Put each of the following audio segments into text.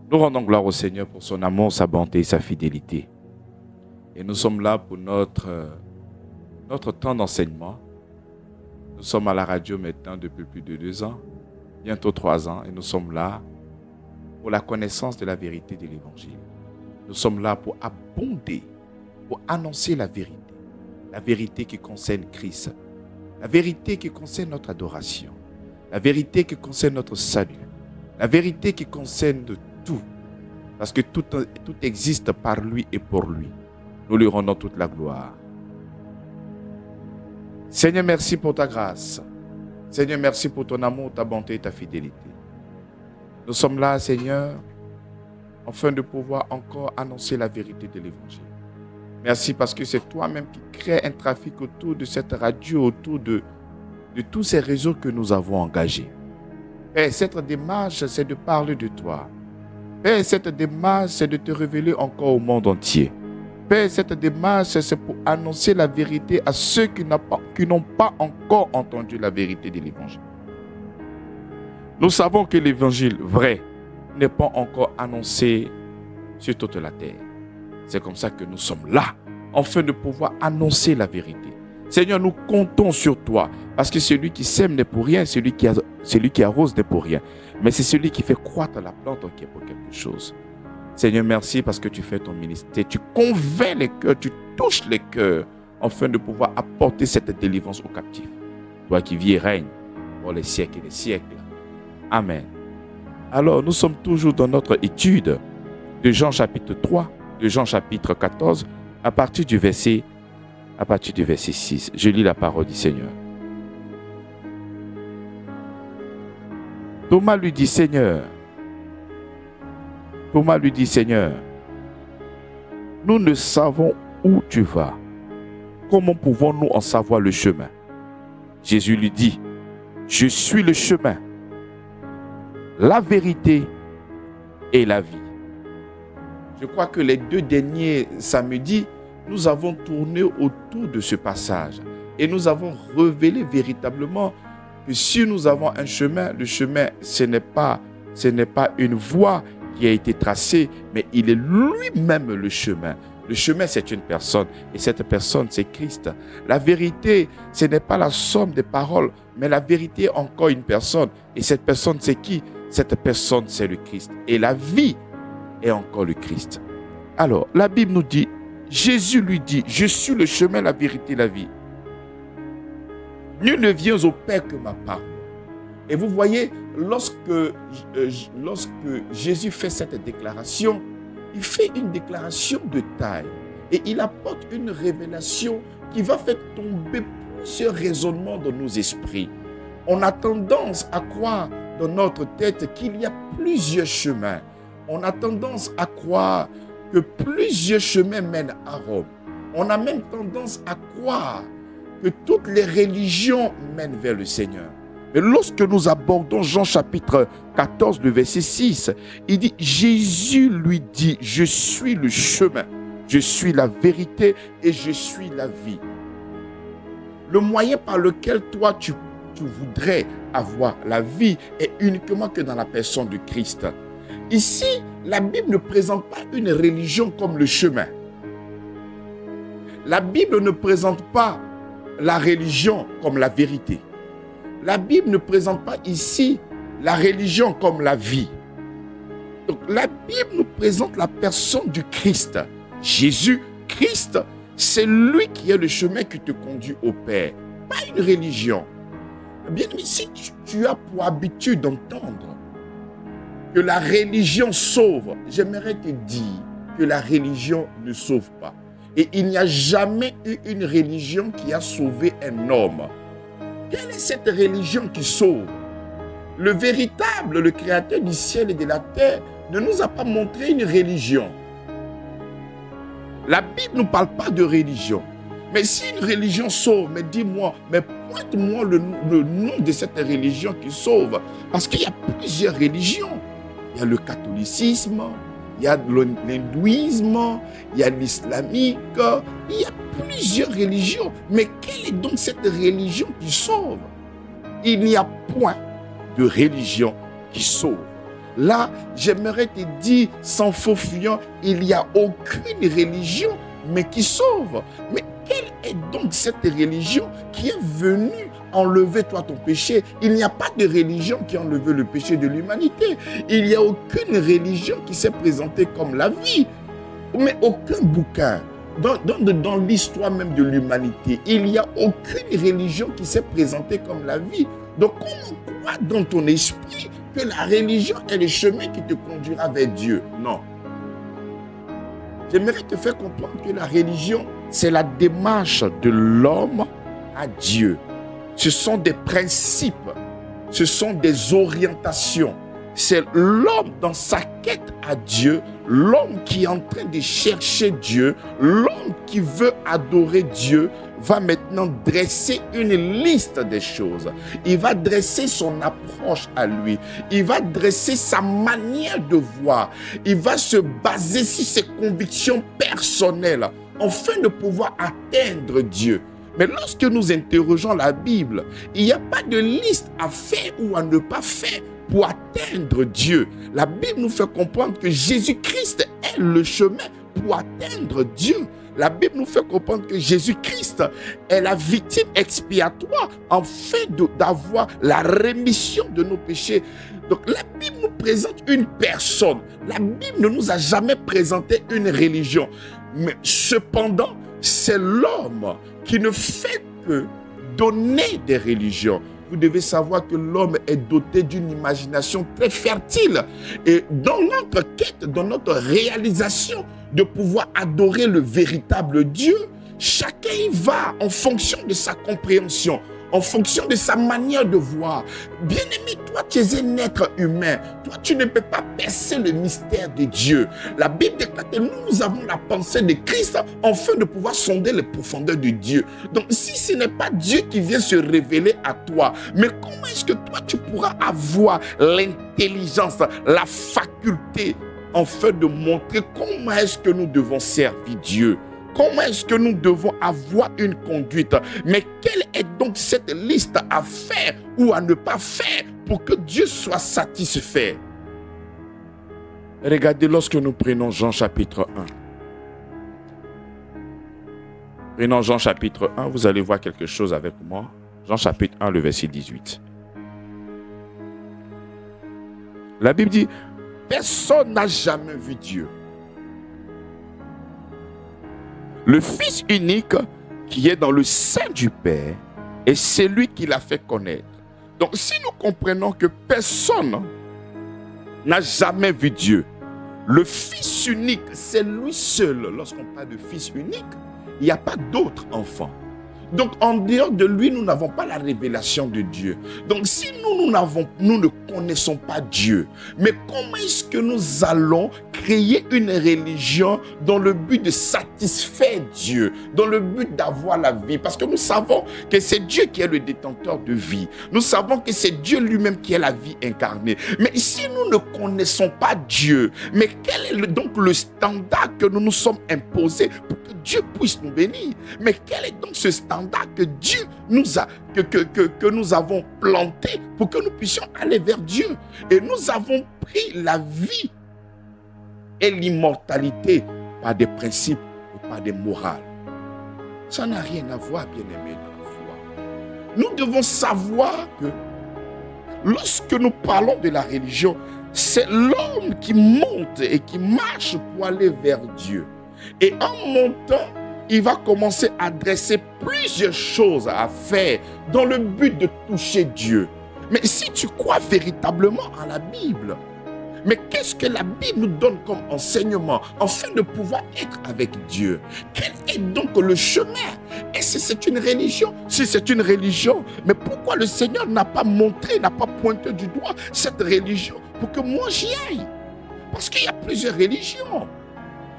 Nous rendons gloire au Seigneur pour son amour, sa bonté et sa fidélité. Et nous sommes là pour notre temps d'enseignement. Nous sommes à la radio maintenant depuis plus de 2 ans, bientôt 3 ans, et nous sommes là pour la connaissance de la vérité de l'Évangile. Nous sommes là pour abonder, pour annoncer la vérité qui concerne Christ, la vérité qui concerne notre adoration, la vérité qui concerne notre salut, la vérité qui concerne tout, parce que tout existe par lui et pour lui. Nous lui rendons toute la gloire. Seigneur, merci pour ta grâce. Seigneur, merci pour ton amour, ta bonté et ta fidélité. Nous sommes là, Seigneur, afin de pouvoir encore annoncer la vérité de l'Évangile. Merci parce que c'est toi-même qui crée un trafic autour de cette radio, autour de tous ces réseaux que nous avons engagés. Père, cette démarche, c'est de parler de toi. Père, cette démarche, c'est de te révéler encore au monde entier. Père, cette démarche, c'est pour annoncer la vérité à ceux qui n'ont pas encore entendu la vérité de l'Évangile. Nous savons que l'Évangile vrai n'est pas encore annoncé sur toute la terre. C'est comme ça que nous sommes là, afin de pouvoir annoncer la vérité. Seigneur, nous comptons sur toi, parce que celui qui sème n'est pour rien, celui qui arrose n'est pour rien. Mais c'est celui qui fait croître la plante qui est pour quelque chose. Seigneur, merci parce que tu fais ton ministère, tu convaincs les cœurs, tu touches les cœurs, afin de pouvoir apporter cette délivrance aux captifs. Toi qui vis et règnes pour les siècles et les siècles. Amen. Alors, nous sommes toujours dans notre étude de Jean chapitre 3, de Jean chapitre 14, à partir du verset 6. Je lis la parole du Seigneur. Thomas lui dit, Seigneur, nous ne savons où tu vas. Comment pouvons-nous en savoir le chemin? Jésus lui dit, je suis le chemin, la vérité et la vie. Je crois que les 2 derniers samedis, nous avons tourné autour de ce passage et nous avons révélé véritablement que si nous avons un chemin, le chemin, ce n'est pas une voie qui a été tracée, mais il est lui-même le chemin. Le chemin, c'est une personne et cette personne, c'est Christ. La vérité, ce n'est pas la somme des paroles, mais la vérité est encore une personne. Et cette personne, c'est qui? Cette personne, c'est le Christ. Et la vie est encore le Christ. Alors, la Bible nous dit, Jésus lui dit, je suis le chemin, la vérité, la vie. Nul ne vient au Père que ma part. Et vous voyez, lorsque Jésus fait cette déclaration, il fait une déclaration de taille. Et il apporte une révélation qui va faire tomber plusieurs raisonnements dans nos esprits. On a tendance à croire dans notre tête qu'il y a plusieurs chemins. On a tendance à croire que plusieurs chemins mènent à Rome. On a même tendance à croire que toutes les religions mènent vers le Seigneur. Mais lorsque nous abordons Jean chapitre 14, le verset 6, il dit, Jésus lui dit, je suis le chemin, je suis la vérité et je suis la vie. Le moyen par lequel toi tu voudrais avoir la vie est uniquement que dans la personne de Christ. Ici, la Bible ne présente pas une religion comme le chemin. La Bible ne présente pas la religion comme la vérité. La Bible ne présente pas ici la religion comme la vie. Donc, la Bible nous présente la personne du Christ. Jésus, Christ, c'est lui qui est le chemin qui te conduit au Père, pas une religion. Bien, mais si tu as pour habitude d'entendre que la religion sauve, j'aimerais te dire que la religion ne sauve pas. Et il n'y a jamais eu une religion qui a sauvé un homme. Quelle est cette religion qui sauve? Le véritable, le créateur du ciel et de la terre, ne nous a pas montré une religion. La Bible ne nous parle pas de religion. Mais si une religion sauve, mais dis-moi, mais pointe-moi le nom de cette religion qui sauve. Parce qu'il y a plusieurs religions. Il y a le catholicisme, il y a l'hindouisme, il y a l'islamique, il y a plusieurs religions. Mais quelle est donc cette religion qui sauve? Il n'y a point de religion qui sauve. Là, j'aimerais te dire, sans faux fuyant, il n'y a aucune religion, mais qui sauve. Mais quelle est donc cette religion qui est venue enlever toi ton péché? Il n'y a pas de religion qui a enlevé le péché de l'humanité. Il n'y a aucune religion qui s'est présentée comme la vie. Mais aucun bouquin. Dans l'histoire même de l'humanité, il n'y a aucune religion qui s'est présentée comme la vie. Donc, comment croire dans ton esprit que la religion est le chemin qui te conduira vers Dieu? Non. J'aimerais te faire comprendre que la religion, c'est la démarche de l'homme à Dieu. Ce sont des principes, ce sont des orientations. C'est l'homme dans sa quête à Dieu, l'homme qui est en train de chercher Dieu, l'homme qui veut adorer Dieu, va maintenant dresser une liste des choses. Il va dresser son approche à lui. Il va dresser sa manière de voir. Il va se baser sur ses convictions personnelles afin de pouvoir atteindre Dieu. Mais lorsque nous interrogeons la Bible, il n'y a pas de liste à faire ou à ne pas faire pour atteindre Dieu. La Bible nous fait comprendre que Jésus-Christ est le chemin pour atteindre Dieu. La Bible nous fait comprendre que Jésus-Christ est la victime expiatoire afin d'avoir la rémission de nos péchés. Donc la Bible nous présente une personne. La Bible ne nous a jamais présenté une religion. Mais cependant, c'est l'homme qui ne fait que donner des religions. Vous devez savoir que l'homme est doté d'une imagination très fertile. Et dans notre quête, dans notre réalisation de pouvoir adorer le véritable Dieu, chacun y va en fonction de sa compréhension, en fonction de sa manière de voir. Bien-aimé, toi, tu es un être humain. Toi, tu ne peux pas percer le mystère de Dieu. La Bible déclare que nous avons la pensée de Christ afin de pouvoir sonder les profondeurs de Dieu. Donc, si ce n'est pas Dieu qui vient se révéler à toi, mais comment est-ce que toi, tu pourras avoir l'intelligence, la faculté, afin de montrer comment est-ce que nous devons servir Dieu? Comment est-ce que nous devons avoir une conduite? Mais quelle est donc cette liste à faire ou à ne pas faire pour que Dieu soit satisfait? Regardez lorsque nous prenons Jean chapitre 1. Prenons Jean chapitre 1, vous allez voir quelque chose avec moi. Jean chapitre 1, le verset 18. La Bible dit, personne n'a jamais vu Dieu. Le Fils unique qui est dans le sein du Père est celui qui l'a fait connaître. Donc si nous comprenons que personne n'a jamais vu Dieu, le Fils unique, c'est lui seul. Lorsqu'on parle de Fils unique, il n'y a pas d'autres enfants. Donc en dehors de lui, nous n'avons pas la révélation de Dieu. Donc si nous ne connaissons pas Dieu, mais comment est-ce que nous allons créer une religion dans le but de satisfaire Dieu, dans le but d'avoir la vie? Parce que nous savons que c'est Dieu qui est le détenteur de vie. Nous savons que c'est Dieu lui-même qui est la vie incarnée. Mais si nous ne connaissons pas Dieu, mais quel est donc le standard que nous nous sommes imposés pour que Dieu puisse nous bénir? Mais quel est donc ce standard que Dieu nous a, que nous avons planté pour que nous puissions aller vers Dieu? Et nous avons pris la vie et l'immortalité par des principes et par des morales. Ça n'a rien à voir, bien-aimé, dans la foi. Nous devons savoir que lorsque nous parlons de la religion, c'est l'homme qui monte et qui marche pour aller vers Dieu. Et en montant, il va commencer à dresser plusieurs choses à faire dans le but de toucher Dieu. Mais si tu crois véritablement à la Bible, mais qu'est-ce que la Bible nous donne comme enseignement afin de pouvoir être avec Dieu? Quel est donc le chemin? Est-ce que c'est une religion? Si c'est une religion, mais pourquoi le Seigneur n'a pas montré, n'a pas pointé du doigt cette religion pour que moi j'y aille? Parce qu'il y a plusieurs religions.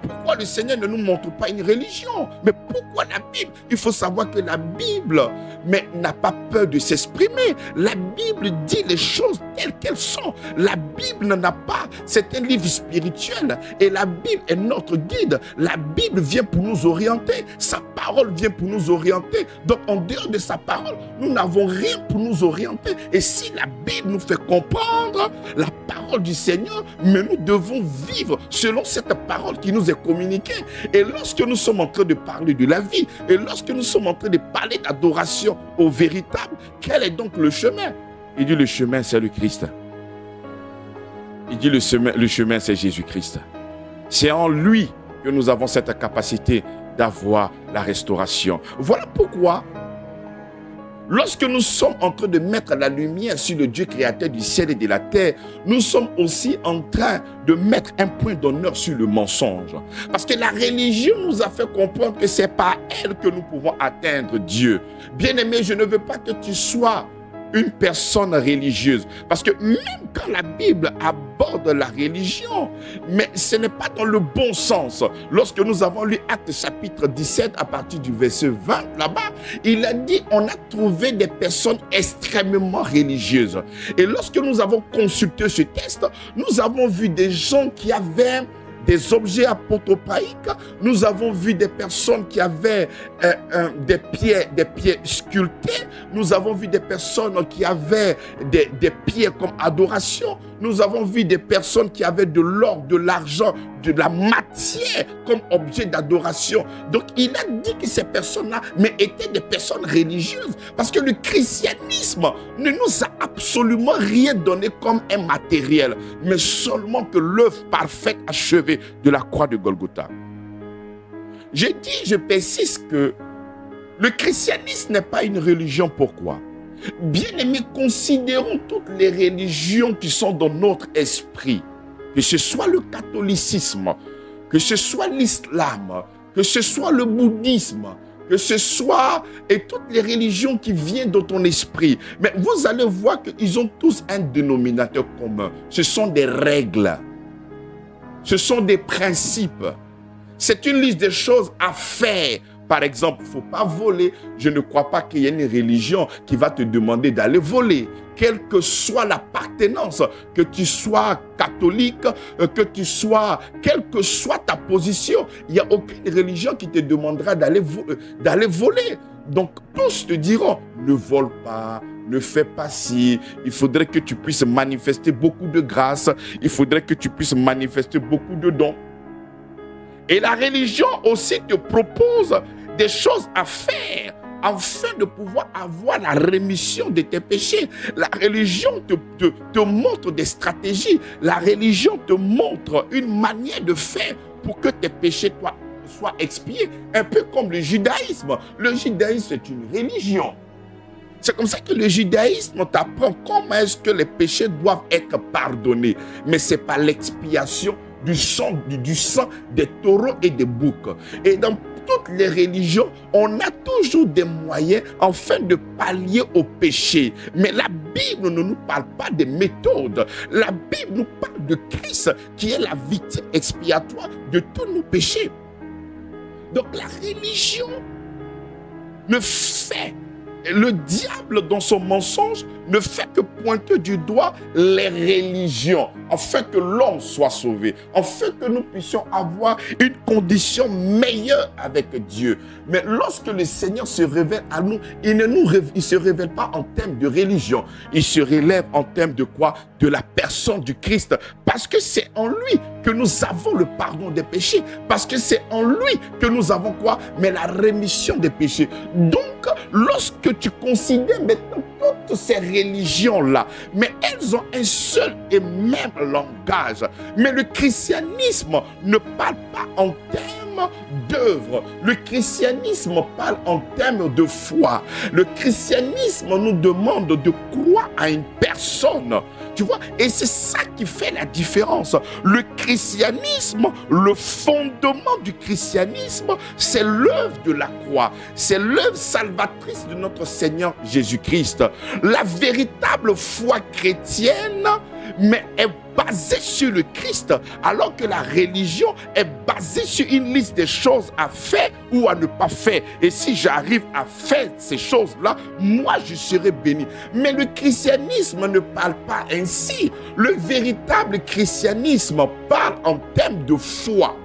pourquoi le Seigneur ne nous montre pas une religion? Mais pourquoi la Bible? Il faut savoir que la Bible n'a pas peur de s'exprimer. La Bible dit les choses telles qu'elles sont. La Bible n'a pas, c'est un livre spirituel et la Bible est notre guide. La Bible vient pour nous orienter. Sa parole vient pour nous orienter. Donc en dehors de sa parole, nous n'avons rien pour nous orienter. Et si la Bible nous fait comprendre la parole du Seigneur, mais nous devons vivre selon cette parole qui nous est communiquée. Et lorsque nous sommes en train de parler de la vie, et lorsque nous sommes en train de parler d'adoration au véritable, quel est donc le chemin? Il dit le chemin c'est le Christ. Il dit le chemin c'est Jésus-Christ. C'est en lui que nous avons cette capacité d'avoir la restauration. Voilà pourquoi lorsque nous sommes en train de mettre la lumière sur le Dieu créateur du ciel et de la terre, nous sommes aussi en train de mettre un point d'honneur sur le mensonge. Parce que la religion nous a fait comprendre que ce n'est pas elle que nous pouvons atteindre Dieu. Bien-aimé, je ne veux pas que tu sois une personne religieuse. Parce que même quand la Bible aborde la religion, mais ce n'est pas dans le bon sens. Lorsque nous avons lu Actes chapitre 17 à partir du verset 20, là-bas, il a dit on a trouvé des personnes extrêmement religieuses. Et lorsque nous avons consulté ce texte, nous avons vu des gens qui avaient des objets apotropaiques. Nous avons vu des personnes qui avaient des pieds sculptés. Nous avons vu des personnes qui avaient des pieds comme adoration. Nous avons vu des personnes qui avaient de l'or, de l'argent, de la matière comme objet d'adoration. Donc il a dit que ces personnes-là étaient des personnes religieuses. Parce que le christianisme ne nous a absolument rien donné comme un matériel, mais seulement que l'œuvre parfaite achevée de la croix de Golgotha. Je persiste que le christianisme n'est pas une religion. Pourquoi? Bien-aimés, considérons toutes les religions qui sont dans notre esprit, que ce soit le catholicisme, que ce soit l'islam, que ce soit le bouddhisme, que ce soit et toutes les religions qui viennent dans ton esprit. Mais vous allez voir qu'ils ont tous un dénominateur commun. Ce sont des règles. Ce sont des principes. C'est une liste de choses à faire. Par exemple, il ne faut pas voler. Je ne crois pas qu'il y ait une religion qui va te demander d'aller voler. Quelle que soit l'appartenance, que tu sois catholique, quelle que soit ta position, il n'y a aucune religion qui te demandera d'aller voler. Donc, tous te diront, ne vole pas, ne fais pas ci. Il faudrait que tu puisses manifester beaucoup de grâce. Il faudrait que tu puisses manifester beaucoup de dons. Et la religion aussi te propose des choses à faire afin de pouvoir avoir la rémission de tes péchés. La religion te montre des stratégies. La religion te montre une manière de faire pour que tes péchés soient expiés. Un peu comme le judaïsme. Le judaïsme, c'est une religion. C'est comme ça que le judaïsme t'apprend comment est-ce que les péchés doivent être pardonnés. Mais ce n'est pas l'expiation du sang des taureaux et des boucs. Et dans toutes les religions, on a toujours des moyens afin de pallier au péché. Mais la Bible ne nous parle pas des méthodes. La Bible nous parle de Christ qui est la victime expiatoire de tous nos péchés. Donc la religion ne fait, le diable dans son mensonge ne fait que pointer du doigt les religions, afin que l'homme soit sauvé, afin que nous puissions avoir une condition meilleure avec Dieu. Mais lorsque le Seigneur se révèle à nous, il ne se révèle pas en termes de religion, il se révèle en termes de quoi? De la personne du Christ, parce que c'est en lui que nous avons le pardon des péchés, parce que c'est en lui que nous avons quoi? Mais la rémission des péchés. Donc, lorsque tu considères maintenant toutes ces religions-là, mais elles ont un seul et même langage. Mais le christianisme ne parle pas en termes d'œuvre. Le christianisme parle en termes de foi. Le christianisme nous demande de croire à une personne. Tu vois, et c'est ça qui fait la différence. Le christianisme, le fondement du christianisme, c'est l'œuvre de la croix. C'est l'œuvre salvatrice de notre Seigneur Jésus-Christ. La véritable foi chrétienne, mais est basée sur le Christ, alors que la religion est basée basé sur une liste des choses à faire ou à ne pas faire. Et si j'arrive à faire ces choses-là, moi, je serai béni. Mais le christianisme ne parle pas ainsi. Le véritable christianisme parle en termes de foi.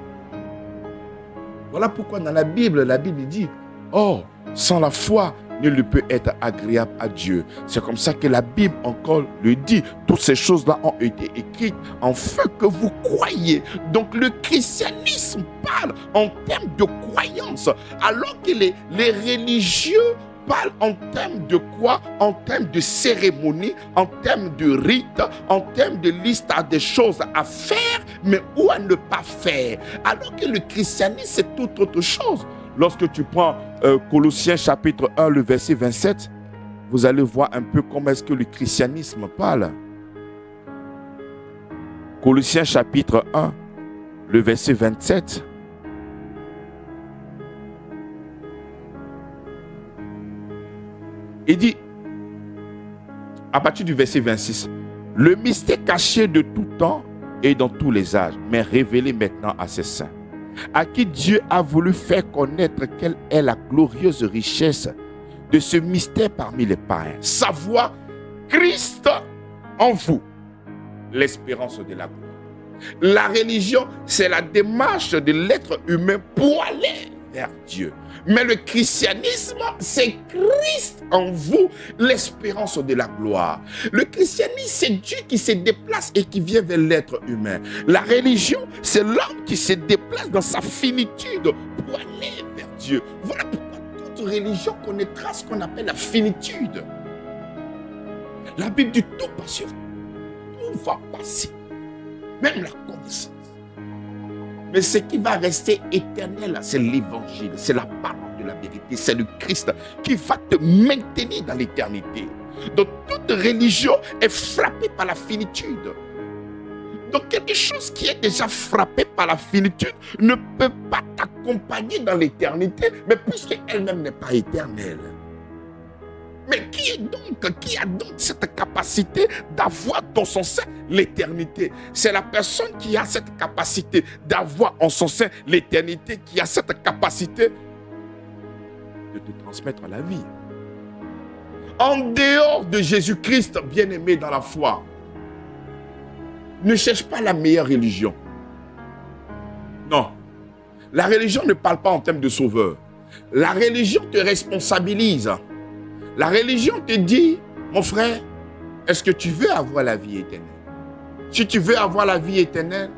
Voilà pourquoi dans la Bible dit, oh, sans la foi, nul ne peut être agréable à Dieu. C'est comme ça que la Bible encore le dit. Toutes ces choses-là ont été écrites afin que vous croyiez. Donc le christianisme parle en termes de croyance, alors que les religieux parlent en termes de quoi? En termes de cérémonie, en termes de rite, en termes de liste des choses à faire, mais ou à ne pas faire. Alors que le christianisme, c'est tout autre chose. Lorsque tu prends Colossiens chapitre 1, le verset 27, vous allez voir un peu comment est-ce que le christianisme parle. Colossiens chapitre 1, le verset 27. Il dit, à partir du verset 26, le mystère caché de tout temps et dans tous les âges, mais révélé maintenant à ses saints, à qui Dieu a voulu faire connaître quelle est la glorieuse richesse de ce mystère parmi les païens. Savoir Christ en vous, l'espérance de la gloire. La religion, c'est la démarche de l'être humain pour aller vers Dieu. Mais le christianisme, c'est Christ en vous, l'espérance de la gloire. Le christianisme, c'est Dieu qui se déplace et qui vient vers l'être humain. La religion, c'est l'homme qui se déplace dans sa finitude pour aller vers Dieu. Voilà pourquoi toute religion connaîtra ce qu'on appelle la finitude. La Bible dit tout passera. Tout va passer. Même la connaissance. Mais ce qui va rester éternel, c'est l'évangile, c'est la parole de la vérité, c'est le Christ qui va te maintenir dans l'éternité. Donc toute religion est frappée par la finitude. Donc quelque chose qui est déjà frappé par la finitude ne peut pas t'accompagner dans l'éternité, mais puisqu'elle-même n'est pas éternelle. Mais qui a donc cette capacité d'avoir dans son sein l'éternité? C'est la personne qui a cette capacité d'avoir en son sein l'éternité, qui a cette capacité de te transmettre la vie. En dehors de Jésus-Christ, bien-aimé dans la foi, ne cherche pas la meilleure religion. Non. La religion ne parle pas en termes de sauveur. La religion te responsabilise. La religion te dit, mon frère, est-ce que tu veux avoir la vie éternelle? Si tu veux avoir la vie éternelle,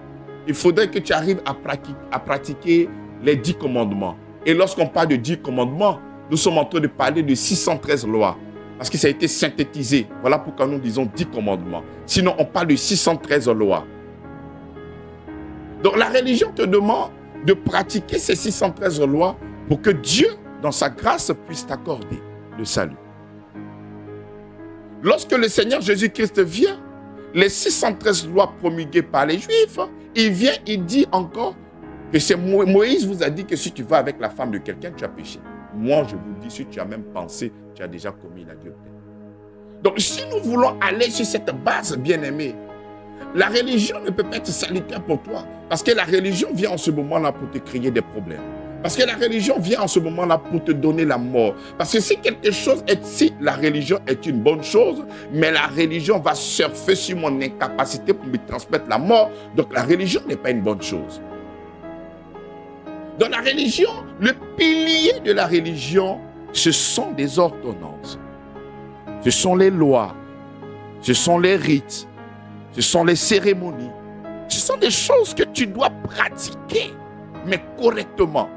il faudrait que tu arrives à pratiquer les 10 commandements. Et lorsqu'on parle de 10 commandements, nous sommes en train de parler de 613 lois. Parce que ça a été synthétisé. Voilà pourquoi nous disons 10 commandements. Sinon, on parle de 613 lois. Donc la religion te demande de pratiquer ces 613 lois pour que Dieu, dans sa grâce, puisse t'accorder le salut. Lorsque le Seigneur Jésus-Christ vient, les 613 lois promulguées par les Juifs, il vient, il dit encore que c'est Moïse vous a dit que si tu vas avec la femme de quelqu'un, tu as péché. Moi, je vous dis, si tu as même pensé, tu as déjà commis l'adultère. Donc, si nous voulons aller sur cette base, bien-aimé, la religion ne peut pas être salutaire pour toi. Parce que la religion vient en ce moment-là pour te créer des problèmes. Parce que la religion vient en ce moment-là pour te donner la mort. Parce que si quelque chose est, si la religion est une bonne chose, mais la religion va surfer sur mon incapacité pour me transmettre la mort, donc la religion n'est pas une bonne chose. Dans la religion, le pilier de la religion, ce sont des ordonnances. Ce sont les lois. Ce sont les rites. Ce sont les cérémonies. Ce sont des choses que tu dois pratiquer, mais correctement.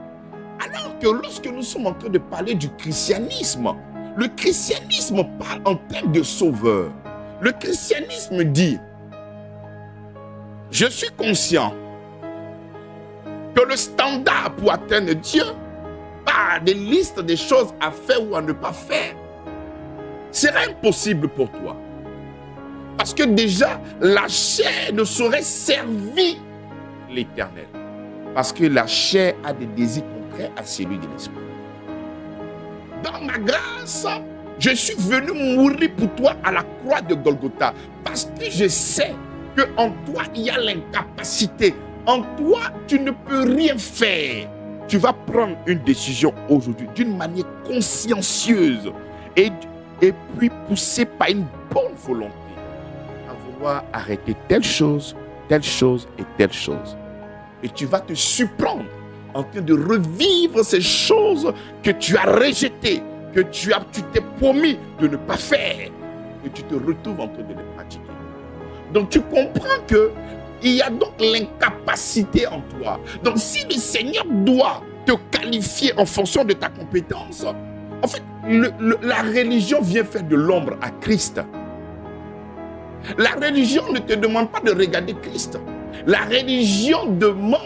Alors que lorsque nous sommes en train de parler du christianisme, le christianisme parle en termes de sauveur. Le christianisme dit, je suis conscient que le standard pour atteindre Dieu, par des listes de choses à faire ou à ne pas faire, sera impossible pour toi. Parce que déjà, la chair ne saurait servir l'Éternel. Parce que la chair a des désirs contraires à celui de l'esprit. Dans ma grâce, je suis venu mourir pour toi à la croix de Golgotha. Parce que je sais qu'en toi, il y a l'incapacité. en toi, tu ne peux rien faire. Tu vas prendre une décision aujourd'hui d'une manière consciencieuse et puis poussée par une bonne volonté à vouloir arrêter telle chose et telle chose. Et tu vas te surprendre en train de revivre ces choses que tu as rejetées, que tu t'es promis de ne pas faire. Et tu te retrouves en train de les pratiquer. Donc tu comprends que il y a donc l'incapacité en toi. Donc si le Seigneur doit te qualifier en fonction de ta compétence, en fait, la religion vient faire de l'ombre à Christ. La religion ne te demande pas de regarder Christ. La religion demande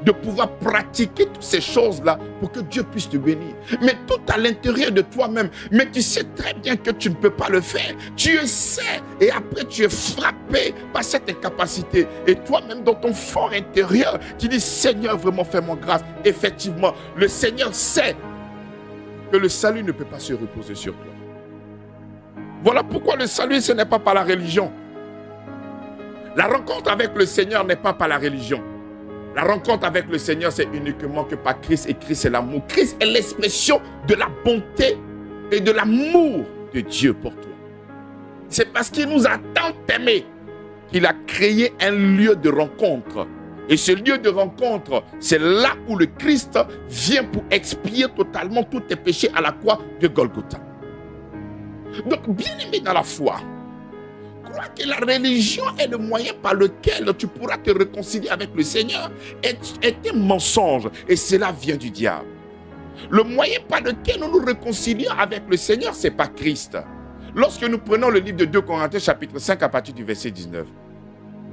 de pouvoir pratiquer toutes ces choses-là pour que Dieu puisse te bénir. Mais tout à l'intérieur de toi-même, mais tu sais très bien que tu ne peux pas le faire. Tu le sais et après tu es frappé par cette incapacité. Et toi-même dans ton fort intérieur, tu dis Seigneur, vraiment fais-moi grâce. Effectivement, le Seigneur sait que le salut ne peut pas se reposer sur toi. Voilà pourquoi le salut, ce n'est pas par la religion. La rencontre avec le Seigneur n'est pas par la religion. La rencontre avec le Seigneur, c'est uniquement que par Christ, et Christ c'est l'amour. Christ est l'expression de la bonté et de l'amour de Dieu pour toi. C'est parce qu'il nous a tant aimés qu'il a créé un lieu de rencontre. Et ce lieu de rencontre, c'est là où le Christ vient pour expier totalement tous tes péchés à la croix de Golgotha. Donc, bien-aimé dans la foi, crois que la religion est le moyen par lequel tu pourras te réconcilier avec le Seigneur est un mensonge et cela vient du diable. Le moyen par lequel nous nous réconcilions avec le Seigneur, c'est pas Christ. Lorsque nous prenons le livre de 2 Corinthiens chapitre 5 à partir du verset 19,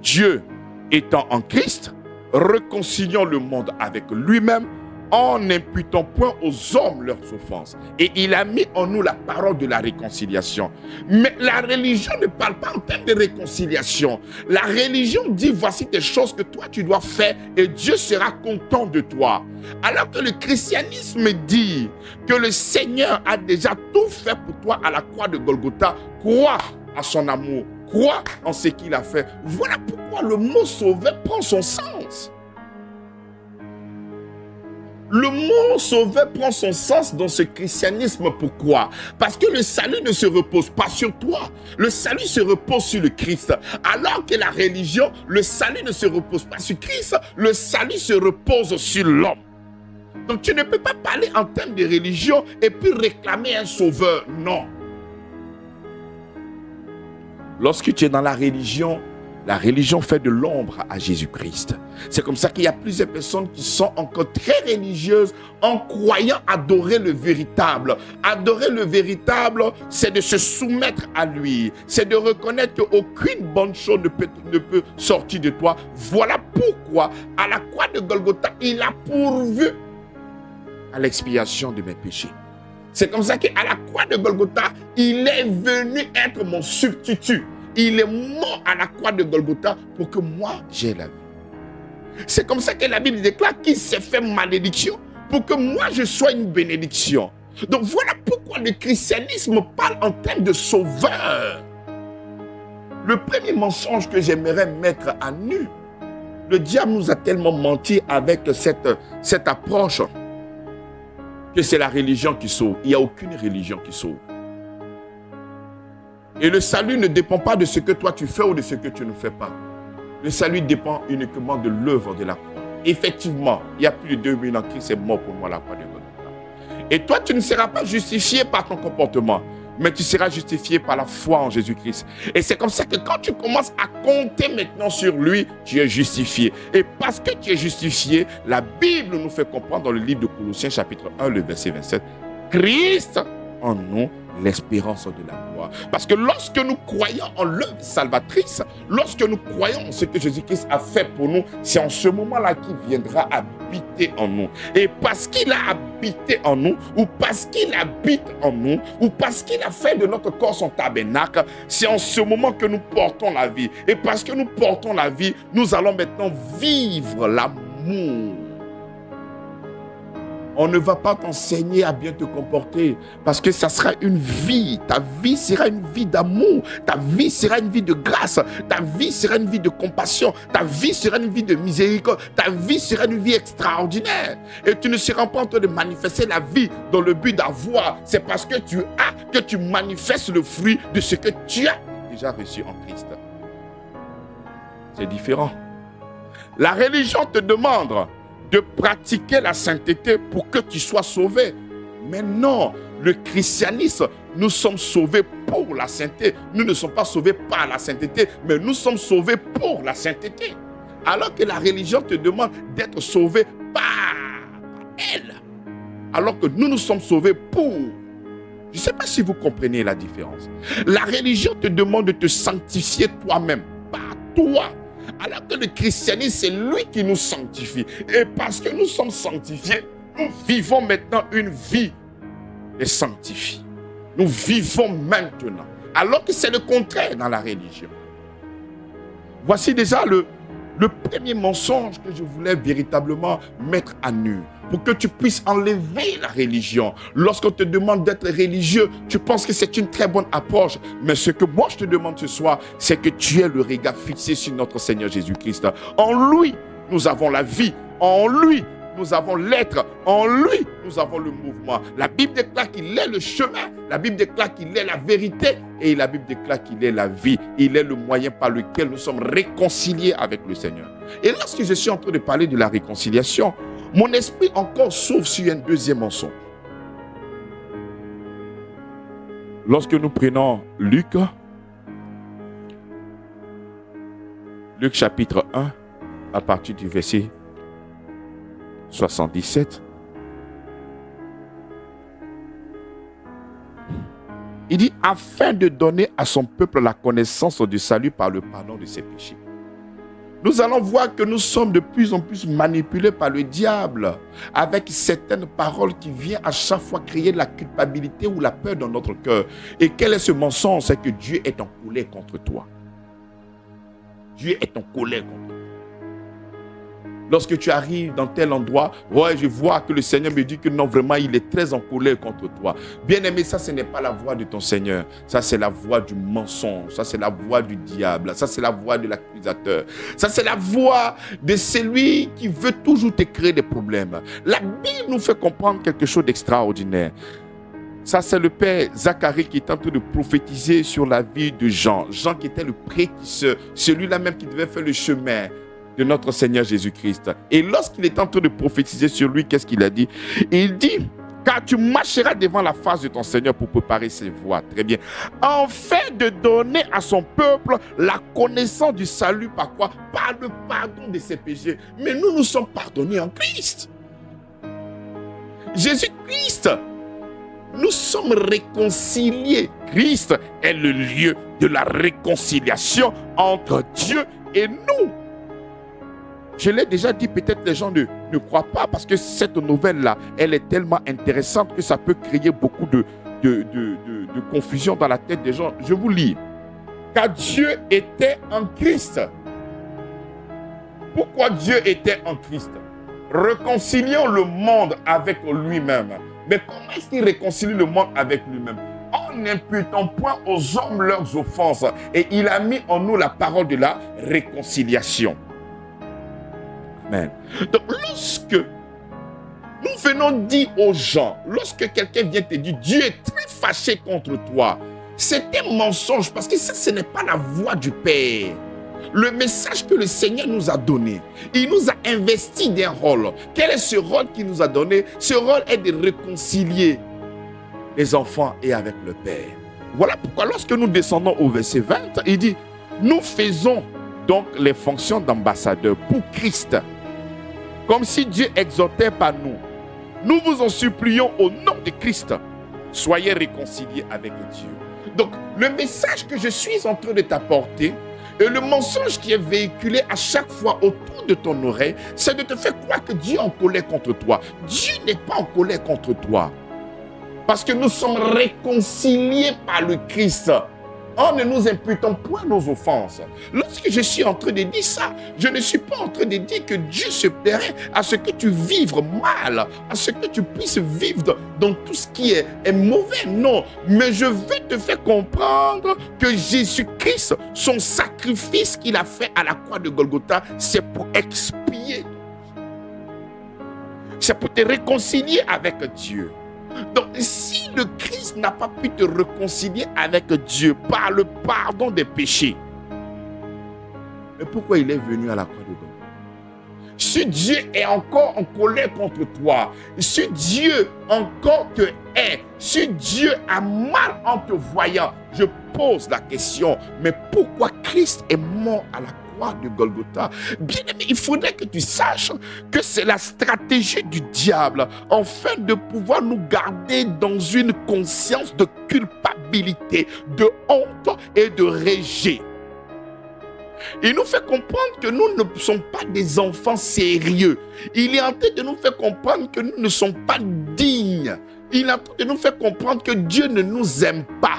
Dieu étant en Christ, réconciliant le monde avec lui-même en n'imputant point aux hommes leurs offenses. Et il a mis en nous la parole de la réconciliation. Mais la religion ne parle pas en termes de réconciliation. La religion dit voici des choses que toi tu dois faire et Dieu sera content de toi. Alors que le christianisme dit que le Seigneur a déjà tout fait pour toi à la croix de Golgotha. Crois à son amour, crois en ce qu'il a fait. Voilà pourquoi le mot sauveur prend son sens. Le mot sauveur prend son sens dans ce christianisme. Pourquoi? Parce que le salut ne se repose pas sur toi. Le salut se repose sur le Christ. Alors que la religion, le salut ne se repose pas sur Christ. Le salut se repose sur l'homme. Donc tu ne peux pas parler en termes de religion et puis réclamer un sauveur. Non. Lorsque tu es dans la religion fait de l'ombre à Jésus-Christ. C'est comme ça qu'il y a plusieurs personnes qui sont encore très religieuses en croyant adorer le véritable. Adorer le véritable, c'est de se soumettre à lui. C'est de reconnaître qu'aucune bonne chose ne peut sortir de toi. Voilà pourquoi, à la croix de Golgotha, il a pourvu à l'expiation de mes péchés. C'est comme ça qu'à la croix de Golgotha, il est venu être mon substitut. Il est mort à la croix de Golgotha pour que moi, j'aie la vie. C'est comme ça que la Bible déclare qu'il s'est fait malédiction pour que moi, je sois une bénédiction. Donc voilà pourquoi le christianisme parle en termes de sauveur. Le premier mensonge que j'aimerais mettre à nu, le diable nous a tellement menti avec cette approche que c'est la religion qui sauve. Il n'y a aucune religion qui sauve. Et le salut ne dépend pas de ce que toi tu fais ou de ce que tu ne fais pas. Le salut dépend uniquement de l'œuvre de la croix. Effectivement, il y a plus de 2000 ans, Christ est mort pour moi à la croix de Golgotha. Et toi, tu ne seras pas justifié par ton comportement, mais tu seras justifié par la foi en Jésus-Christ. Et c'est comme ça que quand tu commences à compter maintenant sur lui, tu es justifié. Et parce que tu es justifié, la Bible nous fait comprendre dans le livre de Colossiens chapitre 1, le verset 27, Christ en nous, l'espérance de la gloire. Parce que lorsque nous croyons en l'œuvre salvatrice, lorsque nous croyons en ce que Jésus-Christ a fait pour nous, c'est en ce moment-là qu'il viendra habiter en nous. Et parce qu'il a habité en nous, ou parce qu'il habite en nous, ou parce qu'il a fait de notre corps son tabernacle, c'est en ce moment que nous portons la vie. Et parce que nous portons la vie, nous allons maintenant vivre l'amour. On ne va pas t'enseigner à bien te comporter parce que ça sera une vie. Ta vie sera une vie d'amour. Ta vie sera une vie de grâce. Ta vie sera une vie de compassion. Ta vie sera une vie de miséricorde. Ta vie sera une vie extraordinaire. Et tu ne seras pas en train de manifester la vie dans le but d'avoir. C'est parce que tu as que tu manifestes le fruit de ce que tu as déjà reçu en Christ. C'est différent. La religion te demande de pratiquer la sainteté pour que tu sois sauvé. Mais non, le christianisme, nous sommes sauvés pour la sainteté. Nous ne sommes pas sauvés par la sainteté, mais nous sommes sauvés pour la sainteté. Alors que la religion te demande d'être sauvé par elle. Alors que nous sommes sauvés pour. Je ne sais pas si vous comprenez la différence. La religion te demande de te sanctifier toi-même, par toi. Alors que le christianisme, c'est lui qui nous sanctifie. Et parce que nous sommes sanctifiés, nous vivons maintenant une vie de sanctifiés. Nous vivons maintenant. Alors que c'est le contraire dans la religion. Voici déjà le premier mensonge que je voulais véritablement mettre à nu. Pour que tu puisses enlever la religion. Lorsqu'on te demande d'être religieux, tu penses que c'est une très bonne approche. Mais ce que moi je te demande ce soir, c'est que tu aies le regard fixé sur notre Seigneur Jésus-Christ. En lui, nous avons la vie. En lui, nous avons l'être. En lui, nous avons le mouvement. La Bible déclare qu'il est le chemin. La Bible déclare qu'il est la vérité. Et la Bible déclare qu'il est la vie. Il est le moyen par lequel nous sommes réconciliés avec le Seigneur. Et lorsque je suis en train de parler de la réconciliation, mon esprit encore s'ouvre sur un deuxième mensonge. Lorsque nous prenons Luc chapitre 1, à partir du verset 77, il dit, afin de donner à son peuple la connaissance du salut par le pardon de ses péchés. Nous allons voir que nous sommes de plus en plus manipulés par le diable avec certaines paroles qui viennent à chaque fois créer la culpabilité ou la peur dans notre cœur. Et quel est ce mensonge? C'est que Dieu est en colère contre toi. Dieu est en colère contre toi. Lorsque tu arrives dans tel endroit, ouais, je vois que le Seigneur me dit que non, vraiment, il est très en colère contre toi. Bien aimé, ça, ce n'est pas la voix de ton Seigneur. Ça, c'est la voix du mensonge. Ça, c'est la voix du diable. Ça, c'est la voix de l'accusateur. Ça, c'est la voix de celui qui veut toujours te créer des problèmes. La Bible nous fait comprendre quelque chose d'extraordinaire. Ça, c'est le père Zacharie qui est en train de prophétiser sur la vie de Jean. Jean qui était le précurseur, celui-là même qui devait faire le chemin de notre Seigneur Jésus-Christ. Et lorsqu'il est en train de prophétiser sur lui, qu'est-ce qu'il a dit? Il dit, car tu marcheras devant la face de ton Seigneur pour préparer ses voies. Très bien. Afin de donner à son peuple la connaissance du salut par quoi? Par le pardon de ses péchés. Mais nous sommes pardonnés en Christ. Jésus-Christ, nous sommes réconciliés. Christ est le lieu de la réconciliation entre Dieu et nous. Je l'ai déjà dit, peut-être les gens ne croient pas parce que cette nouvelle-là, elle est tellement intéressante que ça peut créer beaucoup de confusion dans la tête des gens. Je vous lis. Car Dieu était en Christ. Pourquoi Dieu était en Christ? Réconcilions le monde avec lui-même. Mais comment est-ce qu'il réconcilie le monde avec lui-même? En n'imputant point aux hommes leurs offenses. Et il a mis en nous la parole de la réconciliation. Amen. Donc, lorsque nous venons dire aux gens, lorsque quelqu'un vient te dire, Dieu est très fâché contre toi, c'est un mensonge parce que ça, ce n'est pas la voix du Père. Le message que le Seigneur nous a donné, il nous a investi d'un rôle. Quel est ce rôle qu'il nous a donné? Ce rôle est de réconcilier les enfants et avec le Père. Voilà pourquoi lorsque nous descendons au verset 20, il dit, nous faisons donc les fonctions d'ambassadeurs pour Christ. Comme si Dieu exhortait par nous. Nous vous en supplions au nom de Christ. Soyez réconciliés avec Dieu. Donc, le message que je suis en train de t'apporter et le mensonge qui est véhiculé à chaque fois autour de ton oreille, c'est de te faire croire que Dieu est en colère contre toi. Dieu n'est pas en colère contre toi. Parce que nous sommes réconciliés par le Christ. En ne nous imputant point nos offenses. Lorsque je suis en train de dire ça, je ne suis pas en train de dire que Dieu se plairait à ce que tu vives mal, à ce que tu puisses vivre dans tout ce qui est mauvais. Non, mais je vais te faire comprendre que Jésus-Christ, son sacrifice qu'il a fait à la croix de Golgotha, c'est pour expier. C'est pour te réconcilier avec Dieu. Donc, si le Christ n'a pas pu te réconcilier avec Dieu par le pardon des péchés, mais pourquoi il est venu à la croix de Golgotha? Si Dieu est encore en colère contre toi, si Dieu encore te hait, si Dieu a mal en te voyant, je pose la question, mais pourquoi Christ est mort à la croix de Golgotha? Bien aimé, il faudrait que tu saches que c'est la stratégie du diable afin de pouvoir nous garder dans une conscience de culpabilité, de honte et de rejet. Il nous fait comprendre que nous ne sommes pas des enfants sérieux. Il est en train de nous faire comprendre que nous ne sommes pas dignes. Il est en train de nous faire comprendre que Dieu ne nous aime pas.